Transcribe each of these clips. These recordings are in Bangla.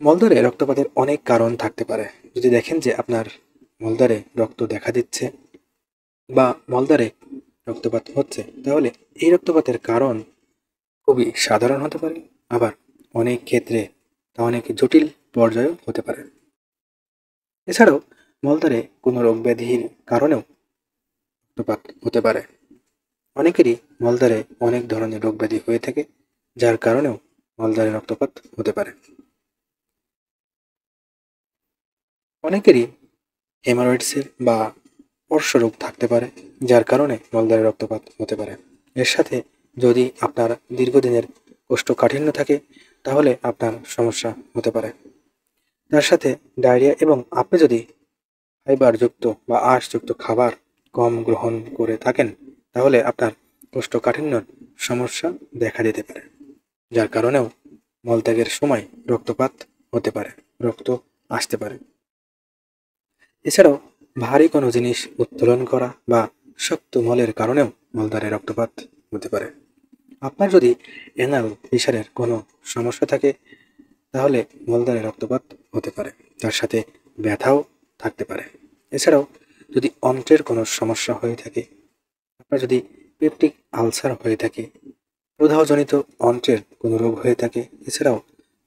মলদ্বারে রক্তপাতের অনেক কারণ থাকতে পারে। যদি দেখেন যে আপনার মলদ্বারে রক্ত দেখা দিচ্ছে বা মলদ্বারে রক্তপাত হচ্ছে, তাহলে এই রক্তপাতের কারণ খুবই সাধারণ হতে পারে, আবার অনেক ক্ষেত্রে তা অনেক জটিল পর্যায়েও হতে পারে। এছাড়াও মলদ্বারে কোনো রোগ ব্যাধির কারণেও রক্তপাত হতে পারে। অনেকেরই মলদ্বারে অনেক ধরনের রোগ ব্যাধি হয়ে থাকে, যার কারণেও মলদ্বারে রক্তপাত হতে পারে। অনেকেরই হেমারয়েডসের বা অর্শরোগ থাকতে পারে, যার কারণে মলদ্বারে রক্তপাত হতে পারে। এর সাথে যদি আপনার দীর্ঘদিনের কোষ্ঠকাঠিন্য থাকে, তাহলে আপনার সমস্যা হতে পারে। তার সাথে ডায়রিয়া, এবং আপনি যদি ফাইবারযুক্ত বা আঁশযুক্ত খাবার কম গ্রহণ করে থাকেন, তাহলে আপনার কোষ্ঠকাঠিন্যর সমস্যা দেখা দিতে পারে, যার কারণেও মলত্যাগের সময় রক্তপাত হতে পারে, রক্ত আসতে পারে। এছাড়াও ভারী কোনো জিনিস উত্তোলন করা বা শক্ত মলের কারণেও মলদ্বারে রক্তপাত হতে পারে। আপনার যদি অ্যানাল ফিশারের কোনো সমস্যা থাকে, তাহলে মলদ্বারে রক্তপাত হতে পারে, তার সাথে ব্যথাও থাকতে পারে। এছাড়াও যদি অন্ত্রের কোনো সমস্যা হয়ে থাকে, আপনার যদি পেপটিক আলসার হয়ে থাকে, প্রদাহজনিত অন্ত্রের কোনো রোগ হয়ে থাকে, এছাড়াও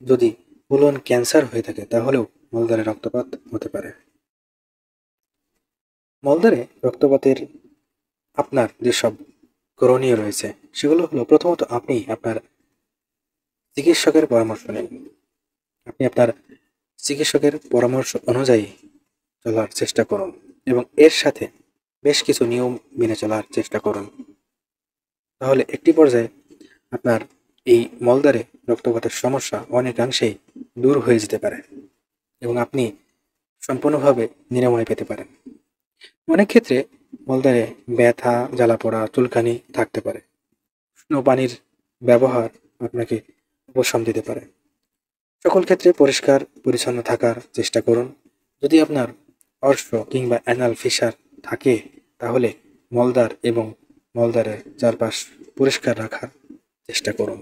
যদি কোলন ক্যান্সার হয়ে থাকে, তাহলেও মলদ্বারে রক্তপাত হতে পারে। মলদ্বারে রক্তপাতের আপনার যেসব করণীয় রয়েছে, সেগুলো হলো, প্রথমত আপনি আপনার চিকিৎসকের পরামর্শ নিন। আপনি আপনার চিকিৎসকের পরামর্শ অনুযায়ী চলার চেষ্টা করুন এবং এর সাথে বেশ কিছু নিয়ম মেনে চলার চেষ্টা করুন। তাহলে একটি পর্যায়ে আপনার এই মলদ্বারে রক্তপাতের সমস্যা অনেকাংশেই দূর হয়ে যেতে পারে এবং আপনি সম্পূর্ণভাবে নিরাময় পেতে পারেন। অনেক ক্ষেত্রে মলদ্বারে ব্যথা, জ্বালাপোড়া, চুলকানি থাকতে পারে। উষ্ণ পানির ব্যবহার আপনাকে উপশম দিতে পারে। সকল ক্ষেত্রে পরিষ্কার পরিচ্ছন্ন থাকার চেষ্টা করুন। যদি আপনার অর্শ কিংবা অ্যানাল ফিশার থাকে, তাহলে মলদ্বার এবং মলদ্বারের চারপাশ পরিষ্কার রাখার চেষ্টা করুন।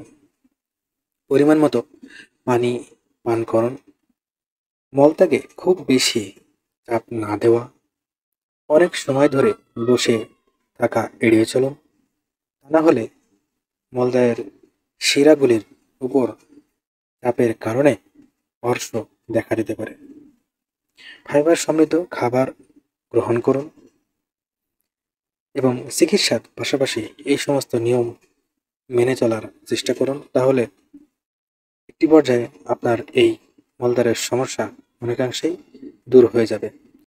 পরিমাণ মতো পানি পান করুন। মলত্যাগে খুব বেশি চাপ না দেওয়া, অনেক সময় ধরে বসে থাকা এড়িয়ে চলুন, তা না হলে মলদ্বারের শিরাগুলির উপর চাপের কারণে অর্শ দেখা দিতে পারে। ফাইবার সমৃদ্ধ খাবার গ্রহণ করুন এবং চিকিৎসার পাশাপাশি এই সমস্ত নিয়ম মেনে চলার চেষ্টা করুন। তাহলে একটি পর্যায়ে আপনার এই মলদ্বারের সমস্যা অনেকাংশেই দূর হয়ে যাবে।